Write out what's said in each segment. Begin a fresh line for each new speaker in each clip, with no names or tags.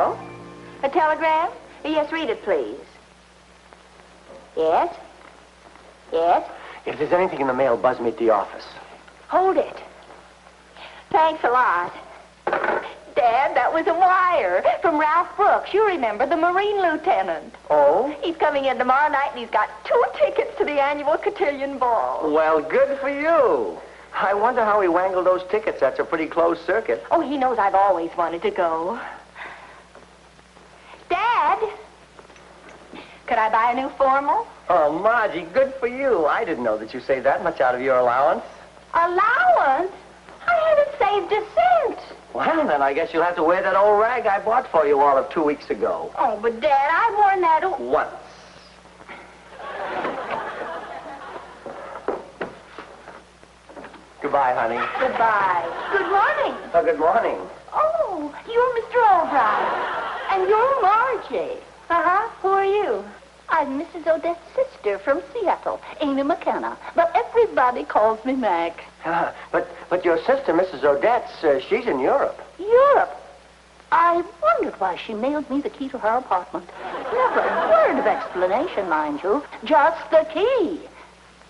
Hello? A telegram? Yes, read it, please. Yes? Yes?
If there's anything in the mail, buzz me at the office.
Hold it. Thanks a lot. Dad, that was a wire from Ralph Brooks. You remember, the Marine lieutenant.
Oh?
He's coming in tomorrow night, and he's got 2 tickets to the annual cotillion ball.
Well, good for you. I wonder how he wangled those tickets. That's a pretty closed circuit.
Oh, he knows I've always wanted to go. Dad, could I buy a new formal?
Oh, Margie, good for you. I didn't know that you saved that much out of your allowance.
Allowance? I haven't saved a cent.
Well, then I guess you'll have to wear that old rag I bought for you all of 2 weeks ago.
Oh, but Dad, I've worn that...
Once. Goodbye, honey.
Goodbye. Good morning.
Oh, good morning.
Oh, you're Mr. Albright. And you're Margie. Uh-huh. Who are you? I'm Mrs. Odette's sister from Seattle, Amy McKenna. But everybody calls me Mac.
But your sister, Mrs. Odette's, she's in Europe.
Europe? I wondered why she mailed me the key to her apartment. Never a word of explanation, mind you. Just the key.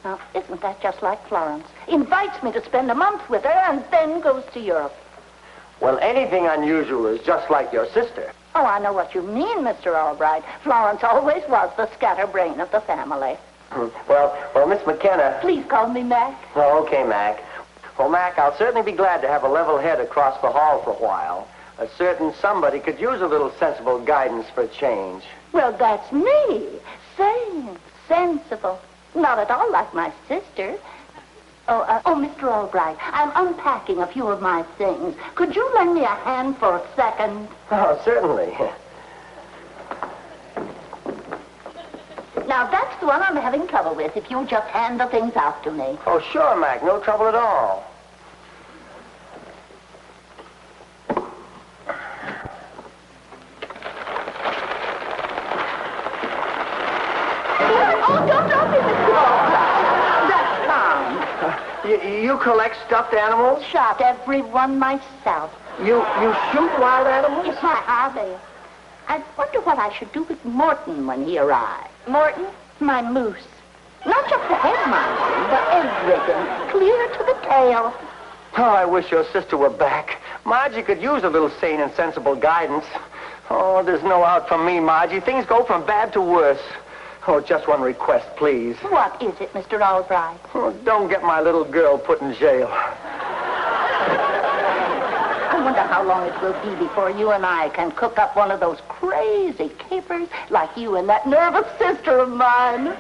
Now, isn't that just like Florence? Invites me to spend a month with her and then goes to Europe.
Well, anything unusual is just like your sister.
Oh, I know what you mean, Mr. Albright. Florence always was the scatterbrain of the family.
Well, Miss McKenna...
Please call me Mac.
Oh, okay, Mac. Well, Mac, I'll certainly be glad to have a level head across the hall for a while. A certain somebody could use a little sensible guidance for a change.
Well, that's me. Sane, sensible. Not at all like my sister. Oh, Mr. Albright, I'm unpacking a few of my things. Could you lend me a hand for a second?
Oh, certainly.
Now, that's the one I'm having trouble with, if you'll just hand the things out to me.
Oh, sure, Mac. No trouble at all.
Oh, don't drop it, Mr. Albright. That's Tom.
You collect stuffed animals?
Shot every one myself.
You shoot wild animals?
It's my hobby. I wonder what I should do with Morton when he arrives. Morton? My moose. Not just the head, mind you, but everything. Clear to the tail.
Oh, I wish your sister were back. Margie could use a little sane and sensible guidance. Oh, there's no out for me, Margie. Things go from bad to worse. Oh, just one request, please.
What is it, Mr. Albright?
Oh, don't get my little girl put in jail.
I wonder how long it will be before you and I can cook up one of those crazy capers like you and that nervous sister of mine.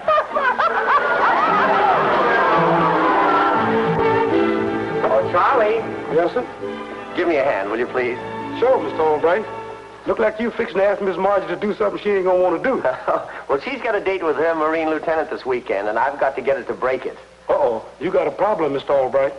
Oh, Charlie.
Yes, sir?
Give me a hand, will you, please?
Sure, Mr. Albright. Look like you fixing to ask Miss Margie to do something she ain't gonna want to do.
Well, she's got a date with her Marine lieutenant this weekend, and I've got to get her to break it.
Uh-oh. You got a problem, Mr. Albright.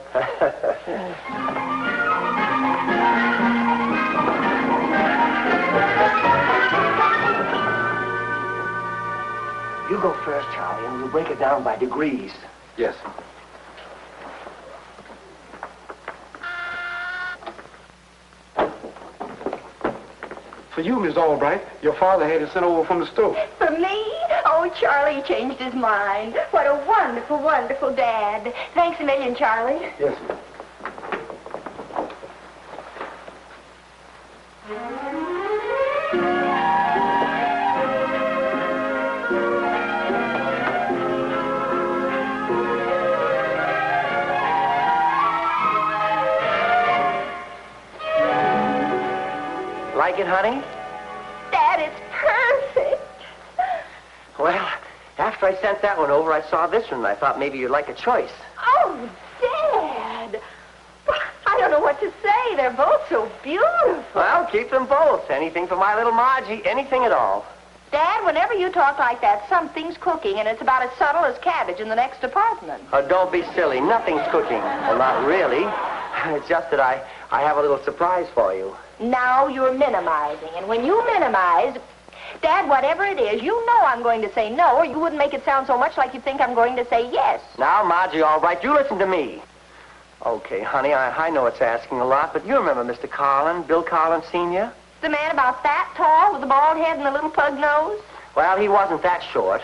You go first, Charlie, and we'll break it down by degrees.
Yes. For you, Miss Albright, your father had it sent over from the store.
For me? Oh, Charlie changed his mind. What a wonderful, wonderful dad. Thanks a million, Charlie.
Yes, ma'am.
Like it, honey?
Dad, it's perfect.
Well, after I sent that one over, I saw this one, and I thought maybe you'd like a choice.
Oh, Dad. I don't know what to say. They're both so beautiful.
Well, keep them both. Anything for my little Margie, anything at all.
Dad, whenever you talk like that, something's cooking, and it's about as subtle as cabbage in the next apartment.
Oh, don't be silly. Nothing's cooking. Well, not really. It's just that I have a little surprise for you.
Now you're minimizing, and when you minimize, Dad, whatever it is, you know I'm going to say no, or you wouldn't make it sound so much like you think I'm going to say yes.
Now, Margie, all right, you listen to me. Okay, honey, I know it's asking a lot, but you remember Mr. Carlin, Bill Carlin Sr.?
The man about that tall with the bald head and the little pug nose?
Well, he wasn't that short.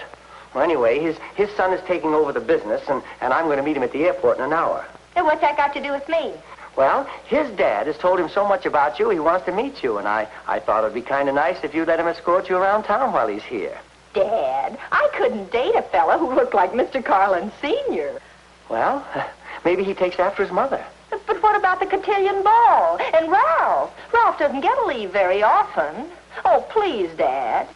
Well, anyway, his son is taking over the business, and I'm going to meet him at the airport in an hour.
And what's that got to do with me?
Well, his dad has told him so much about you, he wants to meet you, and I thought it'd be kind of nice if you'd let him escort you around town while he's here.
Dad, I couldn't date a fella who looked like Mr. Carlin Sr.
Well, maybe he takes after his mother.
But what about the cotillion ball? And Ralph? Ralph doesn't get a leave very often. Oh, please, Dad.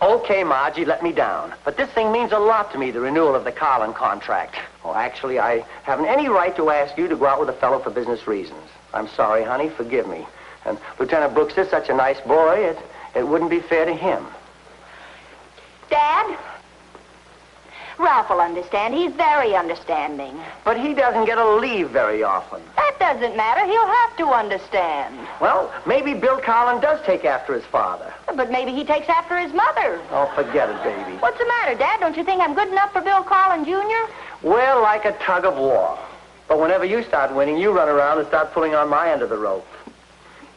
Okay, Margie, let me down. But this thing means a lot to me, the renewal of the Carlin contract. Oh, actually, I haven't any right to ask you to go out with a fellow for business reasons. I'm sorry, honey. Forgive me. And Lieutenant Brooks is such a nice boy, it wouldn't be fair to him.
Dad? Ralph will understand. He's very understanding.
But he doesn't get a leave very often.
That doesn't matter. He'll have to understand.
Well, maybe Bill Carlin does take after his father.
But maybe he takes after his mother.
Oh, forget it, baby.
What's the matter, Dad? Don't you think I'm good enough for Bill Carlin, Jr.?
We're like a tug of war. But whenever you start winning, you run around and start pulling on my end of the rope.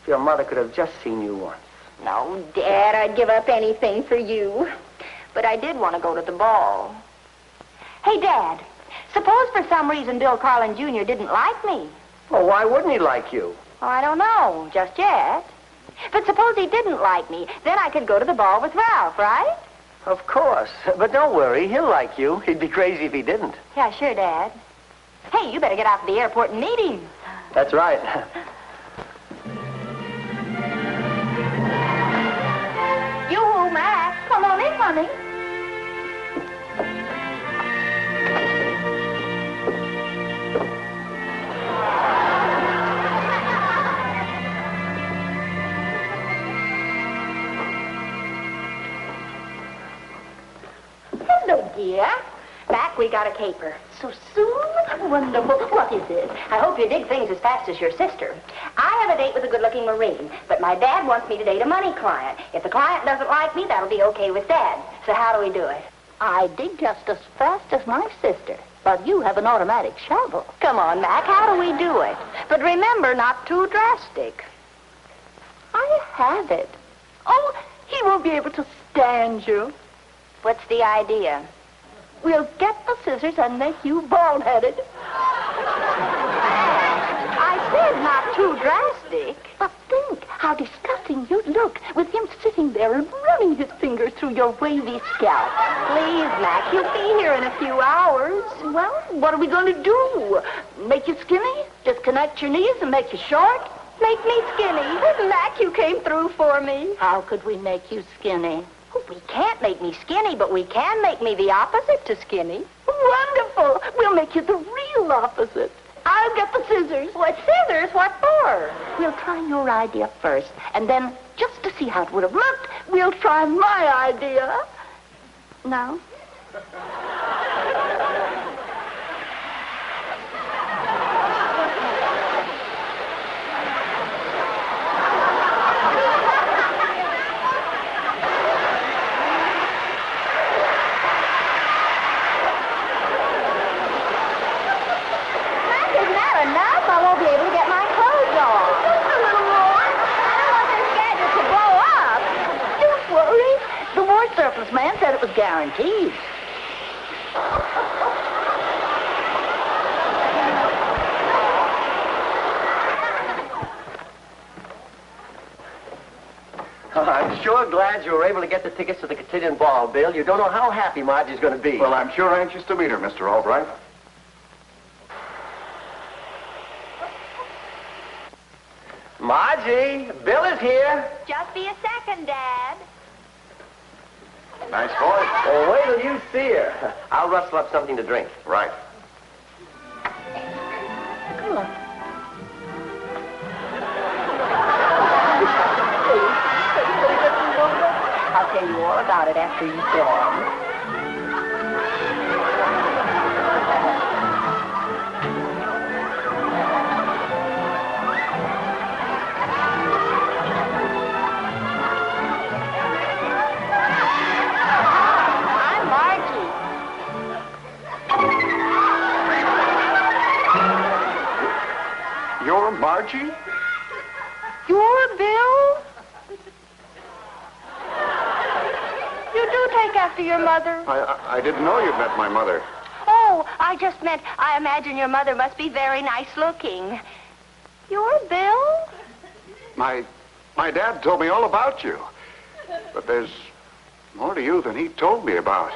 If your mother could have just seen you once.
No, Dad, I'd give up anything for you. But I did want to go to the ball. Hey, Dad, suppose for some reason Bill Carlin Jr. didn't like me.
Well, why wouldn't he like you?
Oh, I don't know, just yet. But suppose he didn't like me, then I could go to the ball with Ralph, right?
Of course. But don't worry, he'll like you. He'd be crazy if he didn't.
Yeah, sure, Dad. Hey, you better get out to the airport and meet him.
That's right.
Yoo-hoo, Mac. Come on in, honey. Hello, dear. Mac, we got a caper.
So soon? Wonderful. What is it?
I hope you dig things as fast as your sister. I have a date with a good-looking Marine, but my dad wants me to date a money client. If the client doesn't like me, that'll be okay with Dad. So how do we do it?
I dig just as fast as my sister, but you have an automatic shovel.
Come on, Mac, how do we do it? But remember, not too drastic.
I have it. Oh, he won't be able to stand you.
What's the idea?
We'll get the scissors and make you bald-headed.
I said not too drastic.
But think how disgusting you'd look with him sitting there and running his fingers through your wavy scalp.
Please, Mac, he'll be here in a few hours.
Well, what are we going to do? Make you skinny? Just connect your knees and make you short?
Make me skinny. Mac, you came through for me.
How could we make you skinny?
We can't make me skinny, but we can make me the opposite to skinny.
Wonderful. We'll make you the real opposite. I'll get the scissors.
What scissors? What for?
We'll try your idea first, and then, just to see how it would have looked, we'll try my idea. Now? Surplus man said it was guaranteed.
I'm sure glad you were able to get the tickets to the cotillion ball, Bill. You don't know how happy Margie's going to be.
Well, I'm sure anxious to meet her, Mr. Albright.
Margie, Bill is here.
Just be a second, Dad.
Nice voice.
Oh, wait till you see her. I'll rustle up something to drink.
Right.
Come on.
I'll tell you all about it after you've gone.
You're Margie?
You're Bill? take after your mother?
I didn't know you'd met my mother.
Oh, I just meant I imagine your mother must be very nice looking. You're Bill?
My dad told me all about you. But there's more to you than he told me about.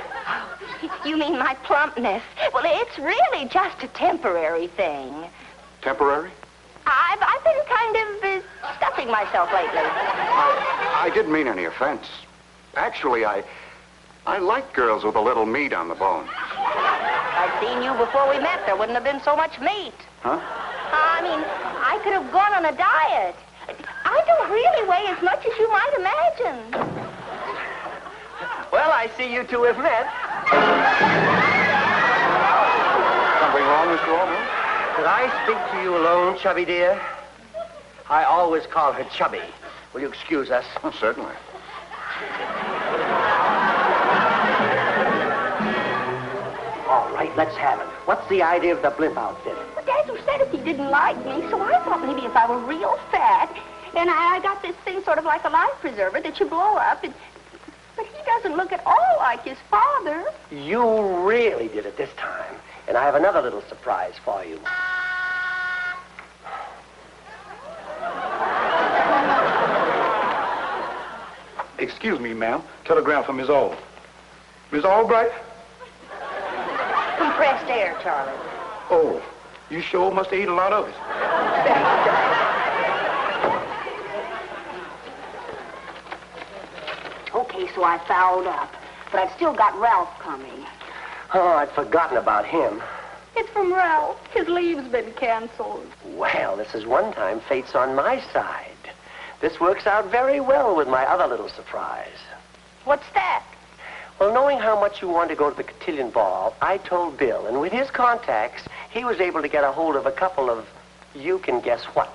You mean my plumpness? Well, it's really just a temporary thing.
Temporary?
I've been kind of stuffing myself lately.
I didn't mean any offense. Actually, I like girls with a little meat on the bone.
I'd seen you before we met. There wouldn't have been so much meat.
Huh?
I mean, I could have gone on a diet. I don't really weigh as much as you might imagine.
Well, I see you two have met.
Something wrong, Mr. Albright?
Could I speak to you alone, Chubby dear? I always call her Chubby. Will you excuse us?
Oh, certainly.
All right, let's have it. What's the idea of the blimp outfit?
But Dad, you said if he didn't like me, so I thought maybe if I were real fat, and I got this thing sort of like a life preserver that you blow up, but he doesn't look at all like his father.
You really did it this time. And I have another little surprise for you.
Excuse me, ma'am. Telegram from Miss All. Miss Albright?
Compressed air, Charlie.
Oh, you sure must have eaten a lot of it.
Okay, so I fouled up. But I've still got Ralph coming.
Oh, I'd forgotten about him.
It's from Ralph. His leave's been canceled.
Well, this is one time fate's on my side. This works out very well with my other little surprise.
What's that?
Well, knowing how much you wanted to go to the cotillion ball, I told Bill, and with his contacts, he was able to get a hold of a couple of you can guess whats.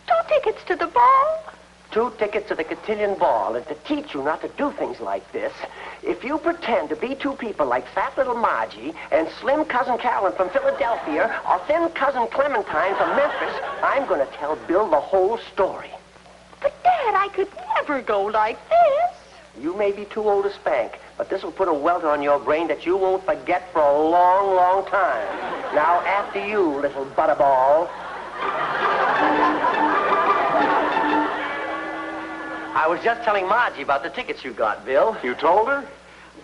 2 tickets to the ball?
2 tickets to the cotillion ball, and to teach you not to do things like this, if you pretend to be 2 people like Fat Little Margie and Slim Cousin Carolyn from Philadelphia or Thin Cousin Clementine from Memphis, I'm going to tell Bill the whole story.
But, Dad, I could never go like this.
You may be too old to spank, but this will put a welt on your brain that you won't forget for a long, long time. Now, after you, little butterball. I was just telling Margie about the tickets you got, Bill.
You told her?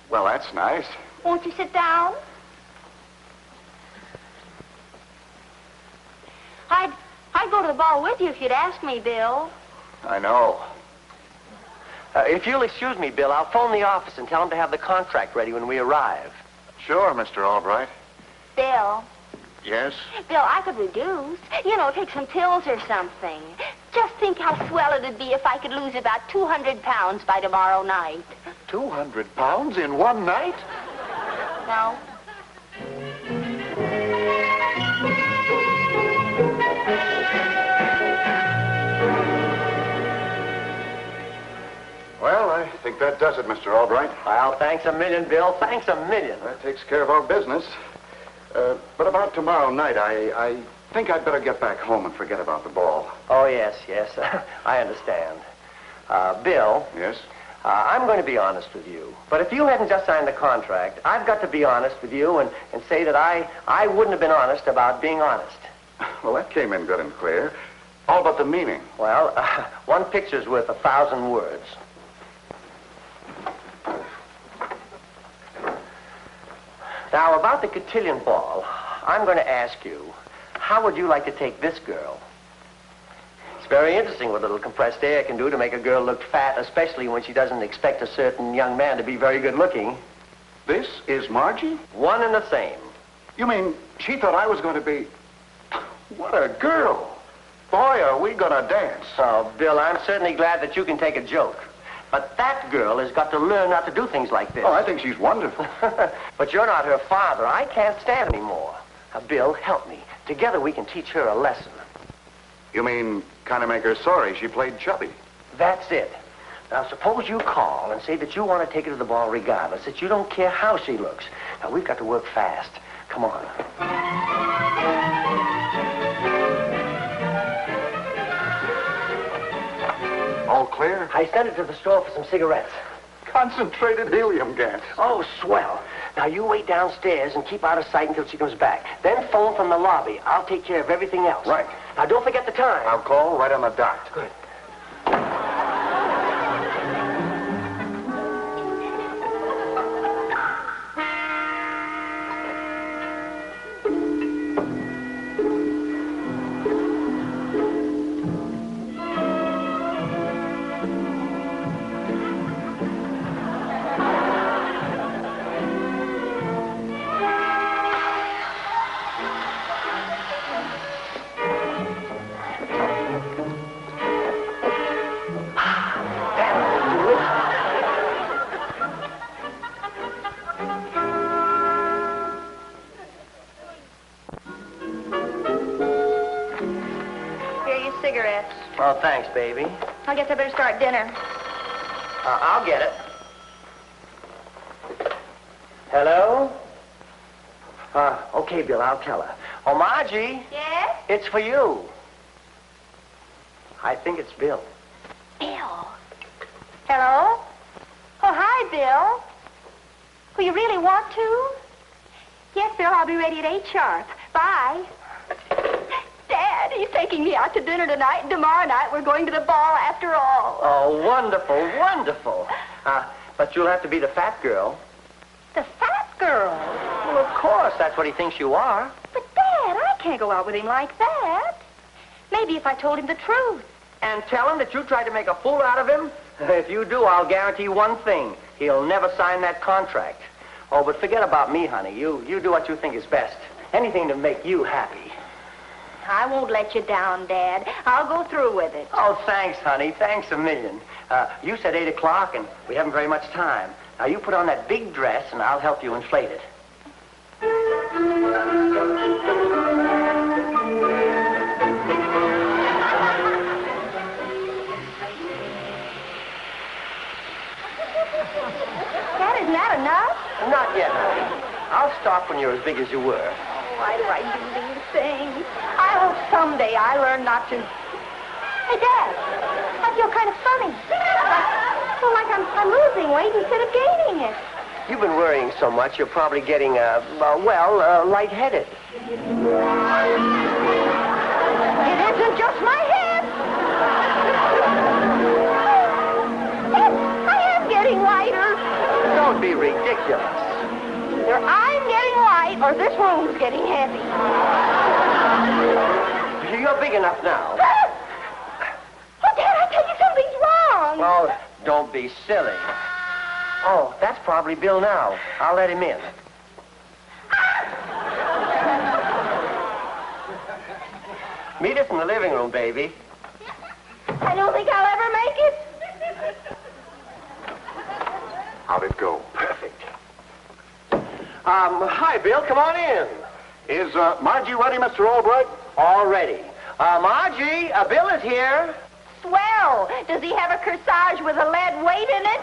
Well, that's nice.
Won't you sit down? I'd go to the ball with you if you'd ask me, Bill.
I know.
If you'll excuse me, Bill, I'll phone the office and tell them to have the contract ready when we arrive.
Sure, Mr. Albright.
Bill.
Yes?
Bill, I could reduce. You know, take some pills or something. Just think how swell it'd be if I could lose about 200 pounds by tomorrow night.
200 pounds in one night?
No.
Well, I think that does it, Mr. Albright.
Well, thanks a million, Bill. Thanks a million.
That takes care of our business. But about tomorrow night, I think I'd better get back home and forget about the ball.
Oh, yes. I understand. Bill.
Yes?
I'm going to be honest with you. But if you hadn't just signed the contract, I've got to be honest with you and say that I wouldn't have been honest about being honest.
Well, that came in good and clear. All but the meaning.
Well, one picture's worth 1,000 words. Now, about the cotillion ball, I'm going to ask you, how would you like to take this girl? It's very interesting what a little compressed air can do to make a girl look fat, especially when she doesn't expect a certain young man to be very good looking.
This is Margie?
One and the same.
You mean she thought I was going to be... What a girl. Boy, are we going to dance.
Oh, Bill, I'm certainly glad that you can take a joke. But that girl has got to learn not to do things like this.
Oh, I think she's wonderful.
But you're not her father. I can't stand anymore. Now, Bill, help me. Together we can teach her a lesson.
You mean kind of make her sorry she played chubby?
That's it. Now, suppose you call and say that you want to take her to the ball regardless, that you don't care how she looks. Now, we've got to work fast. Come on.
All clear?
I sent her to the store for some cigarettes.
Concentrated helium gas.
Oh, swell. Now, you wait downstairs and keep out of sight until she comes back. Then phone from the lobby. I'll take care of everything else.
Right.
Now, don't forget the time.
I'll call right on the dot.
Good.
Cigarettes.
Oh, thanks, baby.
I guess I better start dinner.
I'll get it. Hello? Okay, Bill, I'll tell her. Oh, Margie,
Yes?
it's for you. I think it's Bill.
Bill. Hello? Oh, hi, Bill. Oh, you really want to? Yes, Bill, I'll be ready at 8 sharp. Bye. Dad, he's taking me out to dinner tonight, and tomorrow night we're going to the ball after all.
Oh, wonderful, wonderful. But you'll have to be the fat girl.
The fat girl.
Well, of course, that's what he thinks you are.
But, Dad, I can't go out with him like that. Maybe if I told him the truth.
And tell him that you tried to make a fool out of him? If you do, I'll guarantee one thing. He'll never sign that contract. Oh, but forget about me, honey. You do what you think is best. Anything to make you happy.
I won't let you down, Dad. I'll go through with it.
Oh, thanks, honey. Thanks a million. You said 8 o'clock, and we haven't very much time. Now, you put on that big dress, and I'll help you inflate it.
Dad, isn't that enough?
Not yet, honey. I'll stop when you're as big as you were.
Why do I do these things? I hope someday I learn not to. Hey, Dad, I feel kind of funny. Like I'm losing weight instead of gaining it.
You've been worrying so much, you're probably getting, lightheaded.
It isn't just my head. Dad, I am getting lighter.
Don't be ridiculous.
Either I'm getting light or this room's getting heavy.
You're big enough now.
Oh, Dad, I tell you something's wrong.
Oh, don't be silly. Oh, that's probably Bill now. I'll let him in. Meet us in the living room, baby.
I don't think I'll ever make it.
How'd it go?
Perfect. Hi, Bill. Come on in.
Is Margie ready, Mr. Albright?
All ready. Margie, Bill is here.
Swell. Does he have a corsage with a lead weight in it?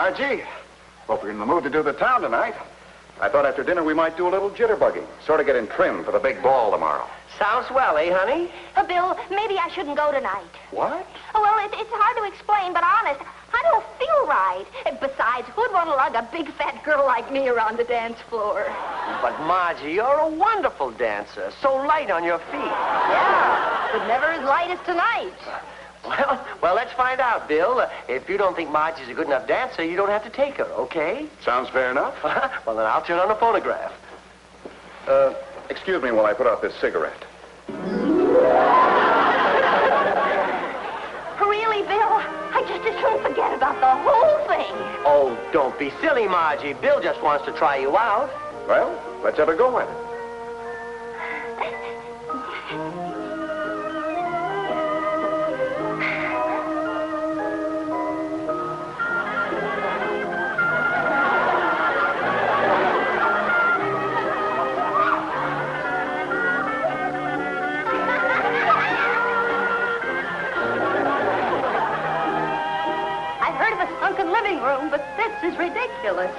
Margie. Hope you're in the mood to do the town tonight. I thought after dinner we might do a little jitterbugging. Sort of get in trim for the big ball tomorrow.
Sounds well, eh, honey?
Bill, maybe I shouldn't go tonight.
What?
Oh, well, it's hard to explain, but honest, I don't feel right. Besides, who'd want to lug a big fat girl like me around the dance floor?
But, Margie, you're a wonderful dancer. So light on your feet.
Yeah, but never as light as tonight.
Well, let's find out, Bill. If you don't think Margie's a good enough dancer, you don't have to take her, okay?
Sounds fair enough.
Well, then I'll turn on the phonograph.
Excuse me while I put out this cigarette.
Really, Bill? I just as soon forget about the whole thing.
Oh, don't be silly, Margie. Bill just wants to try you out.
Well, let's have a go at it.
Living room, but this is ridiculous.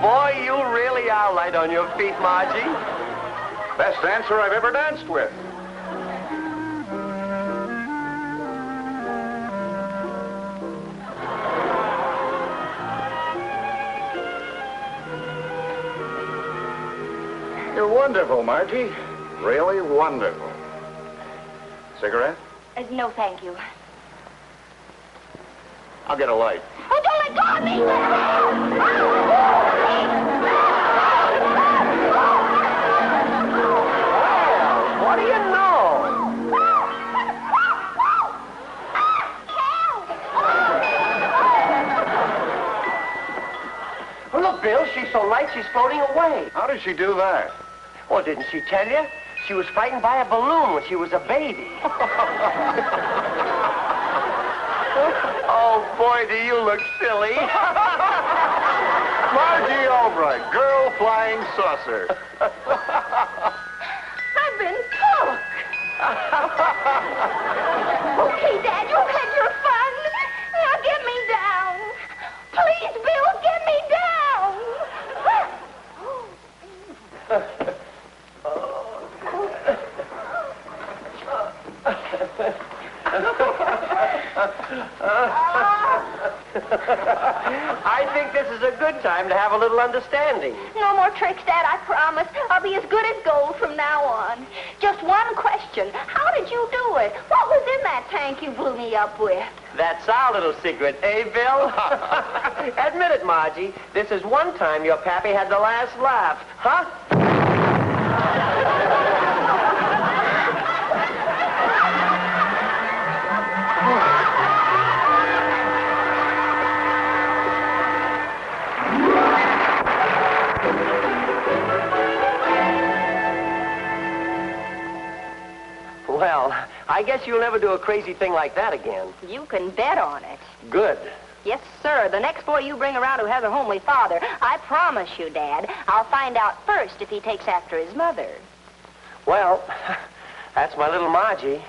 Boy, you really are light on your feet, Margie.
Best dancer I've ever danced with. You're wonderful, Margie. Really wonderful. Cigarette?
No, thank you.
I'll get a light.
Oh, don't let go of me!
What do you know? Oh, look, Bill, she's so light she's floating away.
How did she do that?
Well, didn't she tell you? She was frightened by a balloon when she was a baby. Oh, boy, do you look silly.
Margie Albright, girl flying saucer.
I've been took. Okay, Dad, you had your fun. Now get me down. Please, Bill, get me down.
I think this is a good time to have a little understanding.
No more tricks, Dad, I promise. I'll be as good as gold from now on. Just one question. How did you do it? What was in that tank you blew me up with?
That's our little secret, eh, Bill? Admit it, Margie. This is one time your pappy had the last laugh, huh? Well, I guess you'll never do a crazy thing like that again.
You can bet on it.
Good.
Yes, sir. The next boy you bring around who has a homely father, I promise you, Dad, I'll find out first if he takes after his mother.
Well, that's my little Margie.